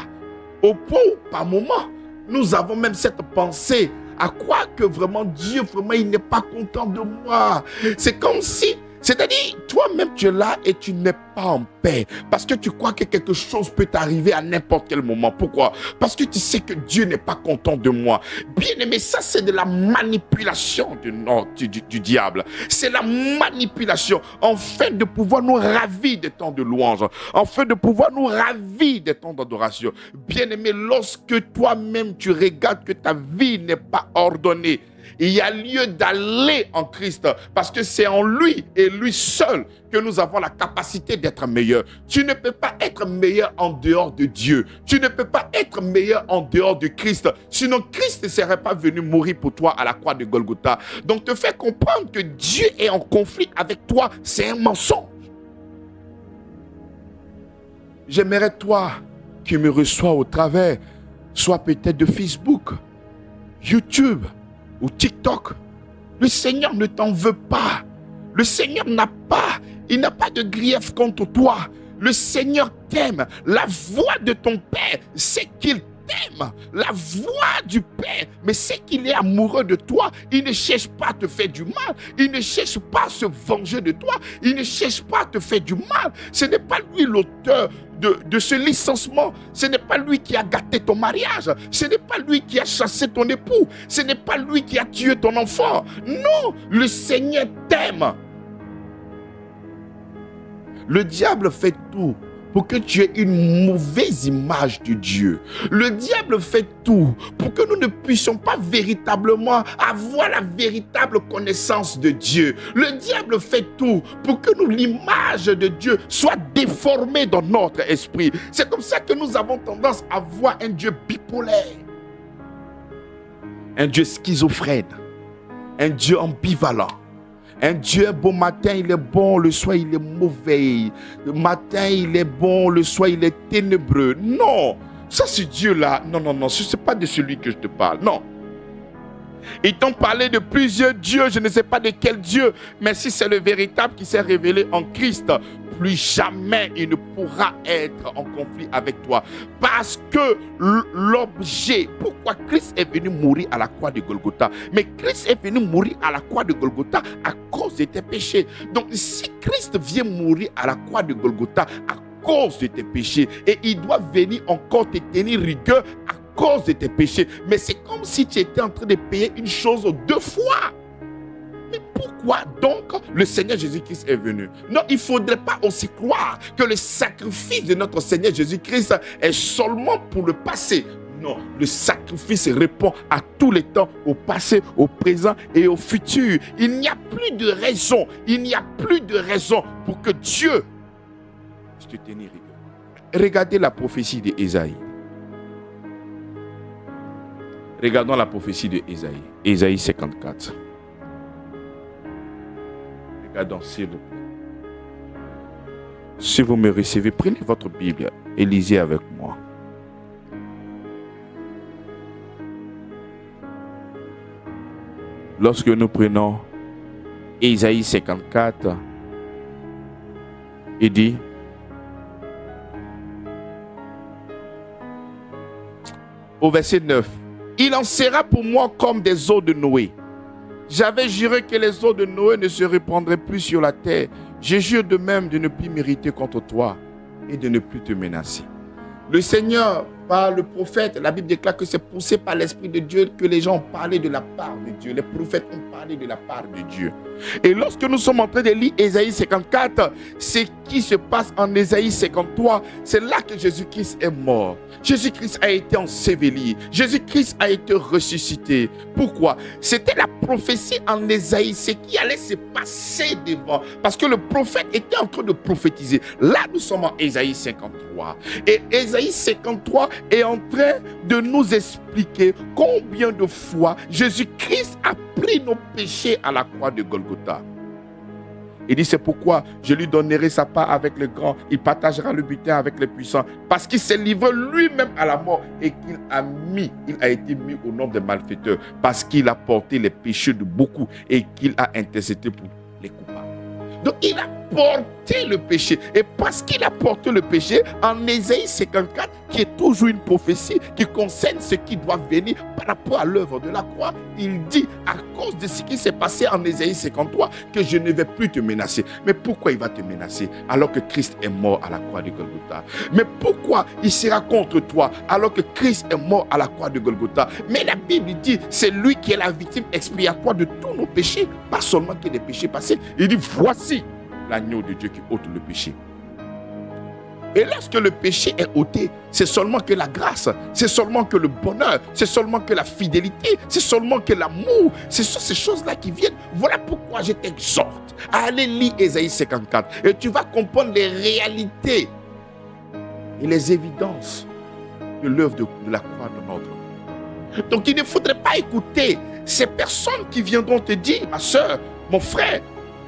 Au point où, par moment, nous avons même cette pensée à croire que vraiment Dieu, vraiment, il n'est pas content de moi. C'est comme si, c'est-à-dire, toi-même, tu es là et tu n'es pas en paix. Parce que tu crois que quelque chose peut t'arriver à n'importe quel moment. Pourquoi? Parce que tu sais que Dieu n'est pas content de moi. Bien aimé, ça, c'est de la manipulation du diable. C'est la manipulation, afin de pouvoir nous ravir des temps de louange, afin de pouvoir nous ravir des temps d'adoration. Bien aimé, lorsque toi-même, tu regardes que ta vie n'est pas ordonnée, il y a lieu d'aller en Christ parce que c'est en lui et lui seul que nous avons la capacité d'être meilleurs. Tu ne peux pas être meilleur en dehors de Dieu. Tu ne peux pas être meilleur en dehors de Christ. Sinon, Christ ne serait pas venu mourir pour toi à la croix de Golgotha. Donc, te faire comprendre que Dieu est en conflit avec toi, c'est un mensonge. J'aimerais toi qui me reçois au travers, soit peut-être de Facebook, YouTube, ou TikTok, le Seigneur ne t'en veut pas. Le Seigneur n'a pas de grief contre toi. Le Seigneur t'aime. La voix de ton Père, c'est qu'il t'aime. La voix du Père, mais c'est qu'il est amoureux de toi. Il ne cherche pas à te faire du mal. Il ne cherche pas à se venger de toi. Il ne cherche pas à te faire du mal. Ce n'est pas lui l'auteur de ce licenciement. Ce n'est pas lui qui a gâté ton mariage. Ce n'est pas lui qui a chassé ton époux. Ce n'est pas lui qui a tué ton enfant. Non, le Seigneur t'aime. Le diable fait tout pour que tu aies une mauvaise image de Dieu. Le diable fait tout pour que nous ne puissions pas véritablement avoir la véritable connaissance de Dieu. Le diable fait tout pour que l'image de Dieu soit déformée dans notre esprit. C'est comme ça que nous avons tendance à voir un Dieu bipolaire, un Dieu schizophrène, un Dieu ambivalent. Un Dieu, bon matin, il est bon, le soir, il est mauvais. Le matin, il est bon, le soir, il est ténébreux. Non, ça, ce Dieu-là, non, ce n'est pas de celui que je te parle, non. Ils t'ont parlé de plusieurs dieux, je ne sais pas de quel Dieu, mais si c'est le véritable qui s'est révélé en Christ, plus jamais il ne pourra être en conflit avec toi. Parce que l'objet, pourquoi Christ est venu mourir à la croix de Golgotha? Mais Christ est venu mourir à la croix de Golgotha à cause de tes péchés. Donc si Christ vient mourir à la croix de Golgotha à cause de tes péchés, et il doit venir encore te tenir rigueur à cause de tes péchés, mais c'est comme si tu étais en train de payer une chose deux fois. Mais pourquoi donc le Seigneur Jésus-Christ est venu? Non, il ne faudrait pas aussi croire que le sacrifice de notre Seigneur Jésus-Christ est seulement pour le passé. Non, le sacrifice répond à tous les temps, au passé, au présent et au futur. Il n'y a plus de raison, pour que Dieu te tenir rigueur. Regardez la prophétie d'Ésaïe. Regardons la prophétie d'Ésaïe. Ésaïe 54. Regardons, s'il vous plaît. Si vous me recevez, prenez votre Bible et lisez avec moi. Lorsque nous prenons Ésaïe 54, il dit: au verset 9. Il en sera pour moi comme des eaux de Noé. J'avais juré que les eaux de Noé ne se répandraient plus sur la terre. Je jure de même de ne plus m'irriter contre toi et de ne plus te menacer. Le Seigneur, par le prophète, la Bible déclare que c'est poussé par l'Esprit de Dieu que les gens ont parlé de la part de Dieu. Les prophètes ont parlé de la part de Dieu. Et lorsque nous sommes en train de lire Ésaïe 54, ce qui se passe en Ésaïe 53, c'est là que Jésus-Christ est mort. Jésus-Christ a été enseveli. Jésus-Christ a été ressuscité. Pourquoi? C'était la prophétie en Ésaïe, ce qui allait se passer devant. Parce que le prophète était en train de prophétiser. Là, nous sommes en Ésaïe 53. Et Ésaïe 53 est en train de nous expliquer combien de fois Jésus-Christ a pris nos péchés à la croix de Golgotha. Il dit, c'est pourquoi je lui donnerai sa part avec les grands, il partagera le butin avec les puissants, parce qu'il s'est livré lui-même à la mort et qu'il a été mis au nombre des malfaiteurs, parce qu'il a porté les péchés de beaucoup et qu'il a intercédé pour les coupables. Donc il a porté le péché. Et parce qu'il a porté le péché, en Ésaïe 54, qui est toujours une prophétie qui concerne ce qui doit venir par rapport à l'œuvre de la croix, il dit, à cause de ce qui s'est passé en Ésaïe 53, que je ne vais plus te menacer. Mais pourquoi il va te menacer alors que Christ est mort à la croix de Golgotha? Mais pourquoi il sera contre toi alors que Christ est mort à la croix de Golgotha? Mais la Bible dit, c'est lui qui est la victime expiatoire de tous nos péchés, pas seulement que des péchés passés. Il dit, voici l'agneau de Dieu qui ôte le péché. Et lorsque le péché est ôté, c'est seulement que la grâce, c'est seulement que le bonheur, c'est seulement que la fidélité, c'est seulement que l'amour, ce sont ces choses-là qui viennent. Voilà pourquoi je t'exhorte à aller lire Ésaïe 54 et tu vas comprendre les réalités et les évidences de l'œuvre de la croix de notre vie. Donc il ne faudrait pas écouter ces personnes qui viendront te dire, ma soeur, mon frère,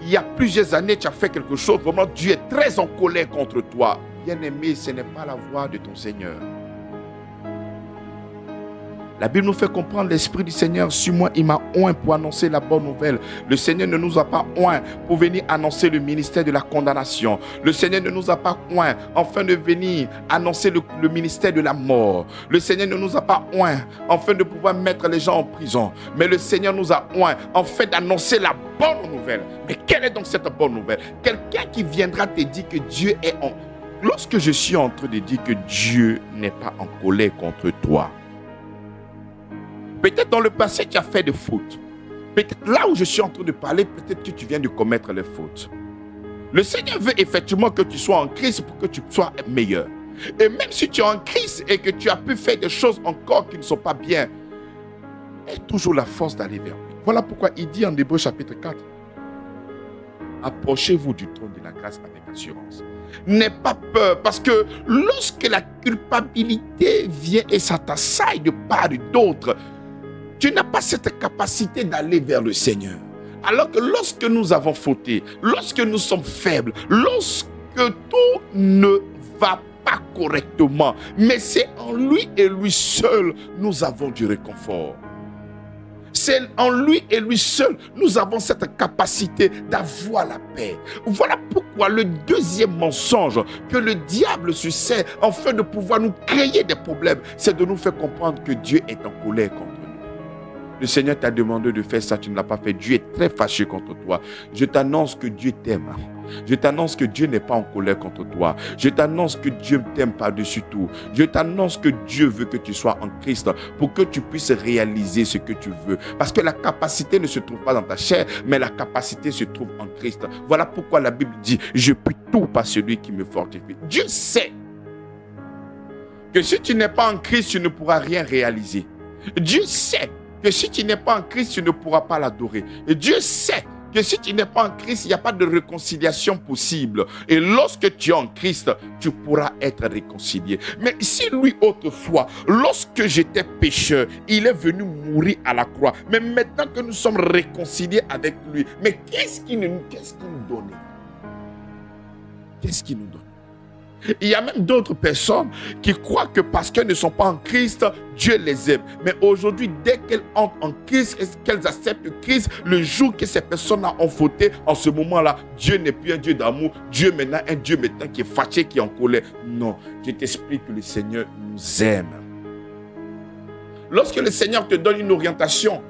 il y a plusieurs années, tu as fait quelque chose, vraiment Dieu est très en colère contre toi. Bien-aimé, ce n'est pas la voix de ton Seigneur. La Bible nous fait comprendre l'Esprit du Seigneur sur moi, il m'a oint pour annoncer la bonne nouvelle. Le Seigneur ne nous a pas oint pour venir annoncer le ministère de la condamnation. Le Seigneur ne nous a pas oint afin de venir annoncer le ministère de la mort. Le Seigneur ne nous a pas oint afin de pouvoir mettre les gens en prison. Mais le Seigneur nous a oint afin d'annoncer la bonne nouvelle. Mais quelle est donc cette bonne nouvelle? Quelqu'un qui viendra te dire que Dieu est en... Lorsque je suis en train de dire que Dieu n'est pas en colère contre toi, peut-être dans le passé, tu as fait des fautes. Peut-être là où je suis en train de parler, peut-être que tu viens de commettre les fautes. Le Seigneur veut effectivement que tu sois en Christ pour que tu sois meilleur. Et même si tu es en Christ et que tu as pu faire des choses encore qui ne sont pas bien, aie toujours la force d'aller vers lui. Voilà pourquoi il dit en Hébreux chapitre 4, approchez-vous du trône de la grâce avec assurance. N'aie pas peur, parce que lorsque la culpabilité vient et ça t'assaille de part et d'autre, tu n'as pas cette capacité d'aller vers le Seigneur. Alors que lorsque nous avons fauté, lorsque nous sommes faibles, lorsque tout ne va pas correctement, mais c'est en lui et lui seul nous avons du réconfort. C'est en lui et lui seul nous avons cette capacité d'avoir la paix. Voilà pourquoi le deuxième mensonge que le diable se sert afin de pouvoir nous créer des problèmes, c'est de nous faire comprendre que Dieu est en colère contre nous. Le Seigneur t'a demandé de faire ça, tu ne l'as pas fait. Dieu est très fâché contre toi. Je t'annonce que Dieu t'aime. Je t'annonce que Dieu n'est pas en colère contre toi. Je t'annonce que Dieu t'aime par-dessus tout. Je t'annonce que Dieu veut que tu sois en Christ pour que tu puisses réaliser ce que tu veux. Parce que la capacité ne se trouve pas dans ta chair, mais la capacité se trouve en Christ. Voilà pourquoi la Bible dit, je puis tout par celui qui me fortifie. Dieu sait que si tu n'es pas en Christ, tu ne pourras rien réaliser. Dieu sait que si tu n'es pas en Christ, tu ne pourras pas l'adorer. Et Dieu sait que si tu n'es pas en Christ, il n'y a pas de réconciliation possible. Et lorsque tu es en Christ, tu pourras être réconcilié. Mais si lui, autrefois, lorsque j'étais pécheur, il est venu mourir à la croix. Mais maintenant que nous sommes réconciliés avec lui, mais qu'est-ce qu'il nous donne? Qu'est-ce qu'il nous donne? Il y a même d'autres personnes qui croient que parce qu'elles ne sont pas en Christ, Dieu les aime. Mais aujourd'hui, dès qu'elles entrent en Christ et qu'elles acceptent Christ, le jour que ces personnes-là ont fauté, en ce moment-là, Dieu n'est plus un Dieu d'amour. Dieu maintenant, un Dieu maintenant qui est fâché, qui est en colère. Non, je t'explique que le Seigneur nous aime. Lorsque le Seigneur te donne une orientation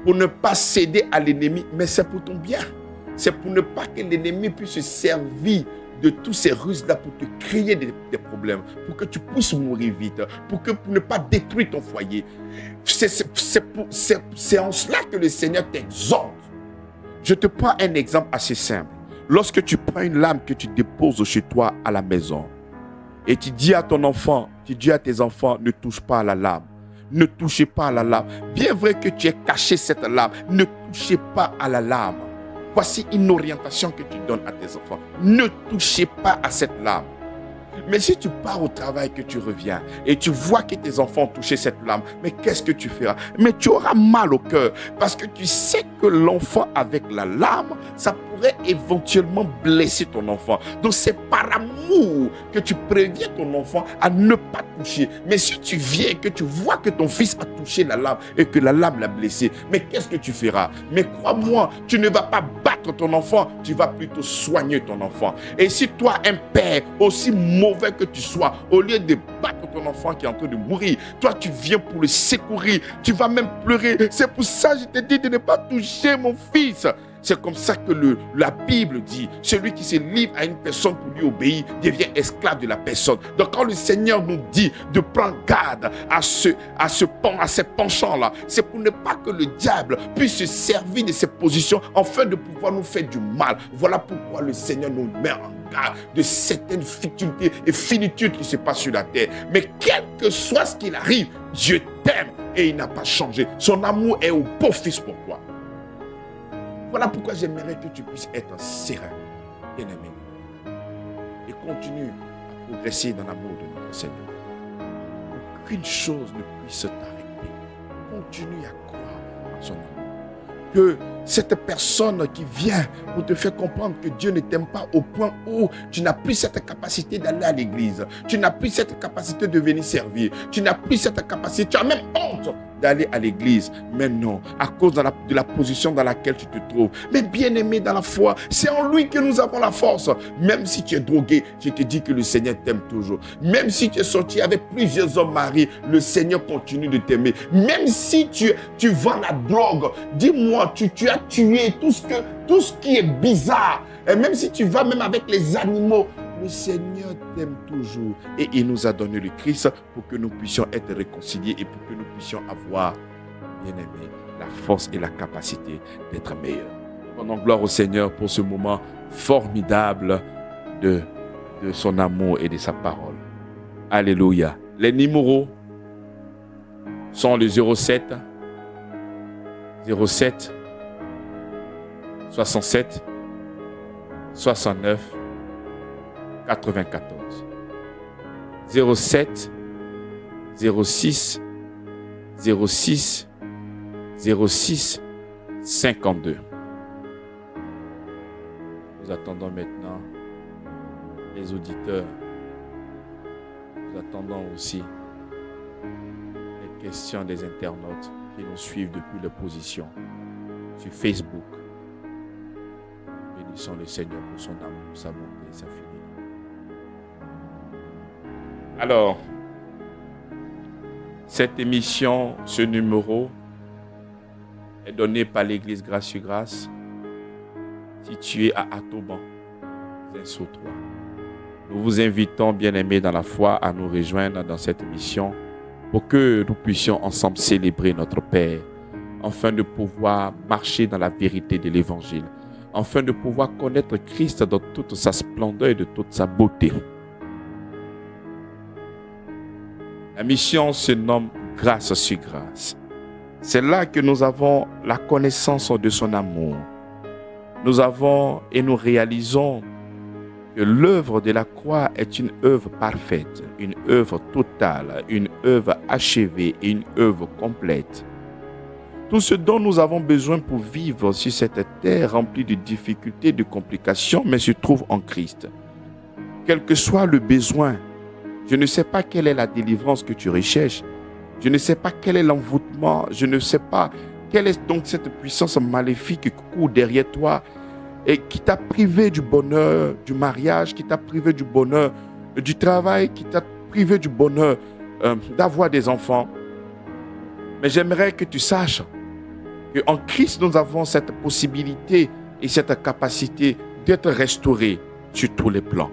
pour ne pas céder à l'ennemi, mais c'est pour ton bien. C'est pour ne pas que l'ennemi puisse se servir de tous ces ruses-là pour te créer des problèmes, pour que tu puisses mourir vite, pour ne pas détruire ton foyer. C'est en cela que le Seigneur t'exhorte. Je te prends un exemple assez simple. Lorsque tu prends une lame que tu déposes chez toi à la maison, et tu dis à ton enfant, tu dis à tes enfants, ne touche pas à la lame. Ne touchez pas à la lame. Bien vrai que tu aies caché cette lame, ne touchez pas à la lame. Voici une orientation que tu donnes à tes enfants. Ne touchez pas à cette lame. Mais si tu pars au travail, que tu reviens et tu vois que tes enfants ont touché cette lame, mais qu'est-ce que tu feras? Mais tu auras mal au cœur parce que tu sais que l'enfant avec la lame, ça pourrait éventuellement blesser ton enfant. Donc c'est par amour que tu préviens ton enfant à ne pas toucher. Mais si tu viens et que tu vois que ton fils a touché la lame et que la lame l'a blessé, mais qu'est-ce que tu feras? Mais crois-moi, tu ne vas pas battre ton enfant, tu vas plutôt soigner ton enfant. Et si toi, un père, aussi mauvais que tu sois, au lieu de battre ton enfant qui est en train de mourir, toi tu viens pour le secourir, tu vas même pleurer. C'est pour ça que je te dis de ne pas toucher mon fils. C'est comme ça que la Bible dit, celui qui se livre à une personne pour lui obéir devient esclave de la personne. Donc quand le Seigneur nous dit de prendre garde à ces penchants-là, c'est pour ne pas que le diable puisse se servir de ces positions afin de pouvoir nous faire du mal. Voilà pourquoi le Seigneur nous met en garde de certaines futilités et finitudes qui se passent sur la terre. Mais quel que soit ce qu'il arrive, Dieu t'aime et il n'a pas changé. Son amour est au beau-fils pour toi. Voilà pourquoi j'aimerais que tu puisses être serein, bien-aimé. Et continue à progresser dans l'amour de notre Seigneur. Aucune chose ne puisse t'arrêter. Continue à croire en son amour. Que cette personne qui vient pour te faire comprendre que Dieu ne t'aime pas au point où tu n'as plus cette capacité d'aller à l'église, tu n'as plus cette capacité de venir servir, tu n'as plus cette capacité, tu as même honte d'aller à l'église. Mais non, à cause de la position dans laquelle tu te trouves. Mais bien aimé dans la foi, c'est en lui que nous avons la force. Même si tu es drogué, je te dis que le Seigneur t'aime toujours. Même si tu es sorti avec plusieurs hommes mariés, le Seigneur continue de t'aimer. Même si tu vends la drogue, dis-moi, tu as tué tout ce qui est bizarre. Et même si tu vas même avec les animaux, le Seigneur t'aime toujours et il nous a donné le Christ pour que nous puissions être réconciliés et pour que nous puissions avoir, bien aimé, la force et la capacité d'être meilleurs. Rendons gloire au Seigneur pour ce moment formidable de son amour et de sa parole. Alléluia. Les numéros sont le 07 67 69 94 07 06 06 06 52. Nous attendons maintenant les auditeurs. Nous attendons aussi les questions des internautes qui nous suivent depuis leur position sur Facebook. Bénissons le Seigneur pour son amour, sa bonté et sa fidélité. Alors, cette émission, ce numéro, est donné par l'Église Grâce sur Grâce, située à Atoban, Zinso 3. Nous vous invitons, bien-aimés dans la foi, à nous rejoindre dans cette émission pour que nous puissions ensemble célébrer notre Père, afin de pouvoir marcher dans la vérité de l'Évangile, afin de pouvoir connaître Christ dans toute sa splendeur et de toute sa beauté. La mission se nomme Grâce sur Grâce. C'est là que nous avons la connaissance de son amour. Nous avons et nous réalisons que l'œuvre de la croix est une œuvre parfaite, une œuvre totale, une œuvre achevée et une œuvre complète. Tout ce dont nous avons besoin pour vivre sur cette terre remplie de difficultés et de complications, mais se trouve en Christ. Quel que soit le besoin, je ne sais pas quelle est la délivrance que tu recherches. Je ne sais pas quel est l'envoûtement. Je ne sais pas quelle est donc cette puissance maléfique qui court derrière toi et qui t'a privé du bonheur du mariage, qui t'a privé du bonheur du travail, qui t'a privé du bonheur d'avoir des enfants. Mais j'aimerais que tu saches qu'en Christ, nous avons cette possibilité et cette capacité d'être restaurés sur tous les plans.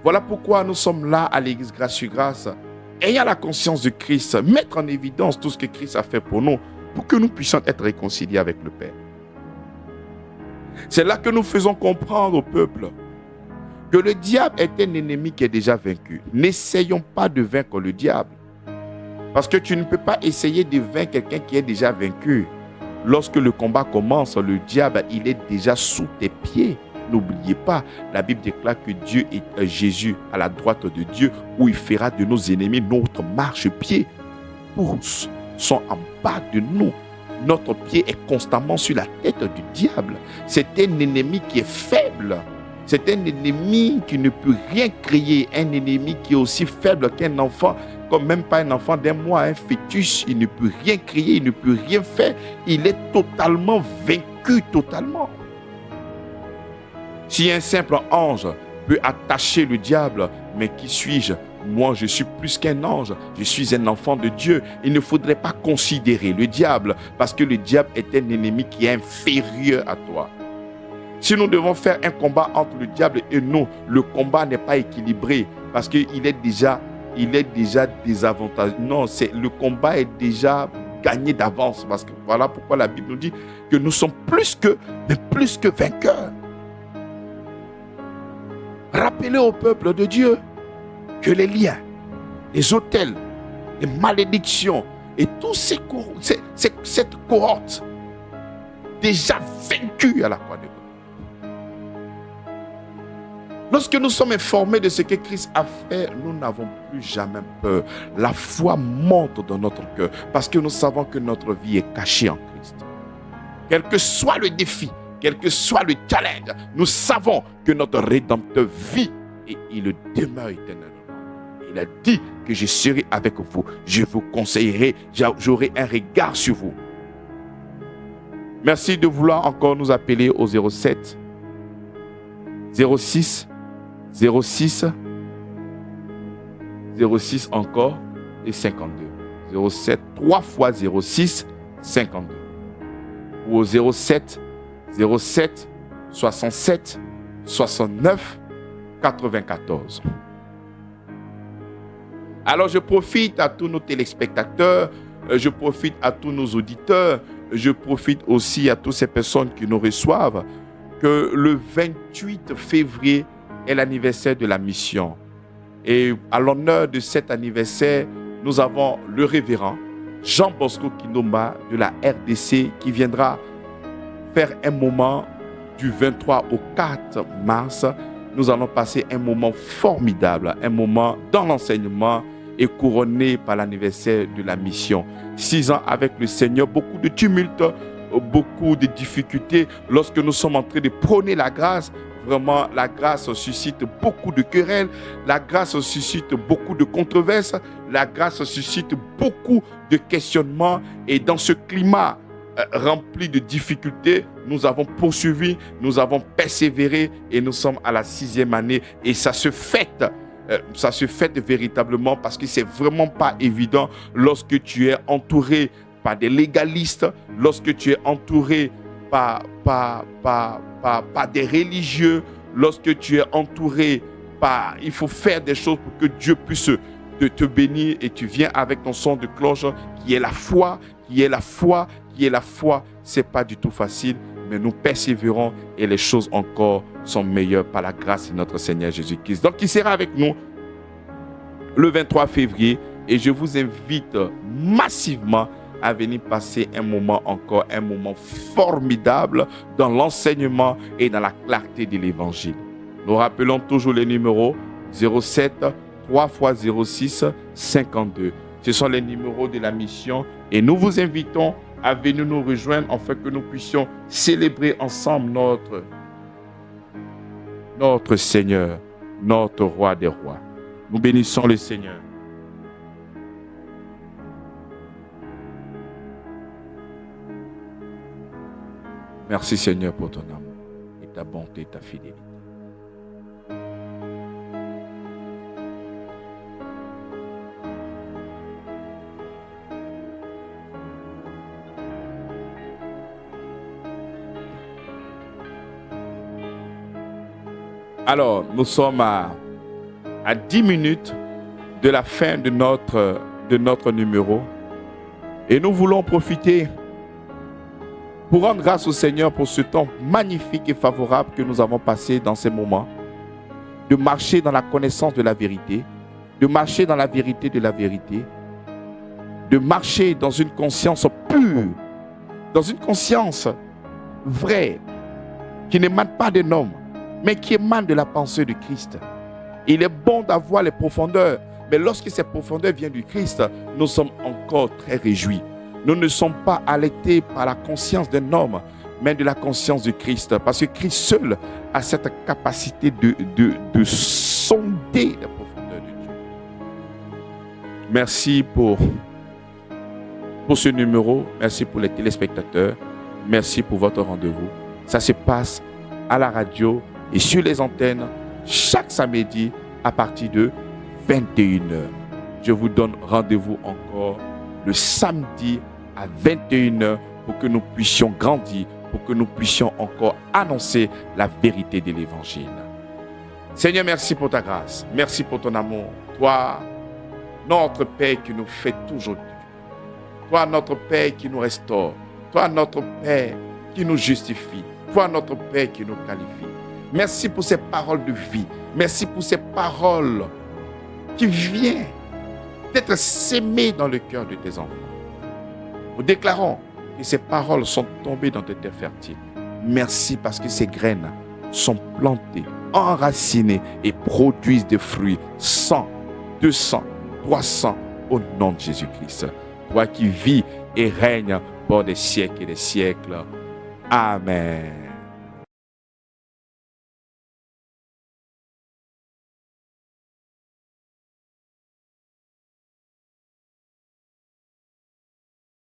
Voilà pourquoi nous sommes là à l'Église Grâce sur Grâce, ayant la conscience de Christ, mettre en évidence tout ce que Christ a fait pour nous, pour que nous puissions être réconciliés avec le Père. C'est là que nous faisons comprendre au peuple que le diable est un ennemi qui est déjà vaincu. N'essayons pas de vaincre le diable. Parce que tu ne peux pas essayer de vaincre quelqu'un qui est déjà vaincu. Lorsque le combat commence, le diable, il est déjà sous tes pieds. N'oubliez pas, la Bible déclare que Dieu est Jésus à la droite de Dieu, où il fera de nos ennemis notre marchepied. Tous sont en bas de nous. Notre pied est constamment sur la tête du diable. C'est un ennemi qui est faible. C'est un ennemi qui ne peut rien créer. Un ennemi qui est aussi faible qu'un enfant, comme même pas un enfant d'un mois, un fœtus. Il ne peut rien créer, il ne peut rien faire. Il est totalement vaincu, totalement. Si un simple ange peut attacher le diable, mais qui suis-je? Moi, je suis plus qu'un ange. Je suis un enfant de Dieu. Il ne faudrait pas considérer le diable, parce que le diable est un ennemi qui est inférieur à toi. Si nous devons faire un combat entre le diable et nous, le combat n'est pas équilibré, parce qu'il est déjà désavantageux. Non, le combat est déjà gagné d'avance, parce que voilà pourquoi la Bible nous dit que nous sommes plus que vainqueurs. Rappelez au peuple de Dieu que les liens, les autels, les malédictions et tous cette cohorte déjà vaincue à la croix de Golgotha. Lorsque nous sommes informés de ce que Christ a fait, nous n'avons plus jamais peur. La foi monte dans notre cœur parce que nous savons que notre vie est cachée en Christ. Quel que soit le défi, quel que soit le challenge, nous savons que notre Rédempteur vit et il demeure éternellement. Il a dit que je serai avec vous, je vous conseillerai, j'aurai un regard sur vous. Merci de vouloir encore nous appeler au 07 06 06 06 encore et 52. 07 3 fois 06 52. Ou au 07 07 67 69 94. Alors je profite à tous nos téléspectateurs, je profite à tous nos auditeurs, je profite aussi à toutes ces personnes qui nous reçoivent, que le 28 février est l'anniversaire de la mission. Et à l'honneur de cet anniversaire, nous avons le révérend Jean Bosco Kindomba de la RDC qui viendra faire un moment du 23 au 4 mars. Nous allons passer un moment formidable, un moment dans l'enseignement et couronné par l'anniversaire de la mission. 6 ans avec le Seigneur, beaucoup de tumultes, beaucoup de difficultés. Lorsque nous sommes en train de prôner la grâce, vraiment la grâce suscite beaucoup de querelles, la grâce suscite beaucoup de controverses, la grâce suscite beaucoup de questionnements. Et dans ce climat rempli de difficultés, nous avons poursuivi, nous avons persévéré et nous sommes à la 6e année et ça se fête véritablement parce que c'est vraiment pas évident lorsque tu es entouré par des légalistes, lorsque tu es entouré par des religieux, lorsque tu es entouré par... Il faut faire des choses pour que Dieu puisse te bénir et tu viens avec ton son de cloche qui est la foi, c'est pas du tout facile, mais nous persévérons et les choses encore sont meilleures par la grâce de notre Seigneur Jésus-Christ. Donc, il sera avec nous le 23 février et je vous invite massivement à venir passer un moment formidable dans l'enseignement et dans la clarté de l'Évangile. Nous rappelons toujours les numéros 07 3 fois 06 52. Ce sont les numéros de la mission et nous vous invitons à venir nous rejoindre afin que nous puissions célébrer ensemble notre Seigneur, notre Roi des rois. Nous bénissons le Seigneur. Merci Seigneur pour ton amour et ta bonté et ta fidélité. Alors, nous sommes à 10 minutes de la fin de notre numéro. Et nous voulons profiter pour rendre grâce au Seigneur pour ce temps magnifique et favorable que nous avons passé dans ces moments. De marcher dans la connaissance de la vérité, de marcher dans la vérité de la vérité, de marcher dans une conscience pure, dans une conscience vraie, qui n'émane pas d'un homme, mais qui émane de la pensée de Christ. Il est bon d'avoir les profondeurs, mais lorsque ces profondeurs viennent du Christ, nous sommes encore très réjouis. Nous ne sommes pas alertés par la conscience d'un homme, mais de la conscience de Christ. Parce que Christ seul a cette capacité de sonder les profondeurs de Dieu. Merci pour ce numéro. Merci pour les téléspectateurs. Merci pour votre rendez-vous. Ça se passe à la radio et sur les antennes chaque samedi à partir de 21h. Je vous donne rendez-vous encore le samedi à 21h pour que nous puissions grandir, pour que nous puissions encore annoncer la vérité de l'Évangile. Seigneur, merci pour ta grâce. Merci pour ton amour. Toi, notre Père qui nous fait toujours du bien. Toi, notre Père qui nous restaure. Toi, notre Père qui nous justifie. Toi, notre Père qui nous qualifie. Merci pour ces paroles de vie. Merci pour ces paroles qui viennent d'être sémées dans le cœur de tes enfants. Nous déclarons que ces paroles sont tombées dans tes terres fertiles. Merci parce que ces graines sont plantées, enracinées et produisent des fruits 100, 200, 300 au nom de Jésus-Christ. Toi qui vis et règnes pour des siècles et des siècles. Amen.